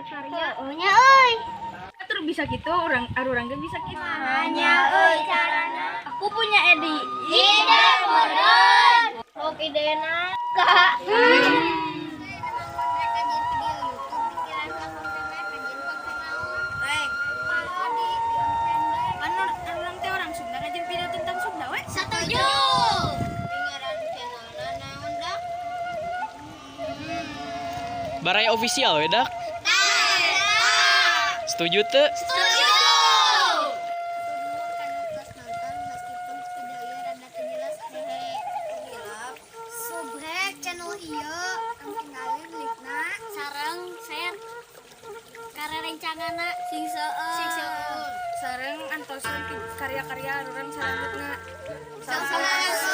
Karya. Oh nya euy. Terus bisa gitu, orang ge bisa gitu. Nya euy carana. Aku punya ide. Ide modern. Sok idena. Kak. Orang teh orang Sunda ngajin video tentang Sunda we. Setuju. Dengeran channelna naon dah? Baraya official we dak. Setuju teu? Setuju. Subrek channel ieu tinggalin linkna sareng share karerencangana sing seueur. Sareng antosan karya-karya orang selanjutnya. Sama-sama.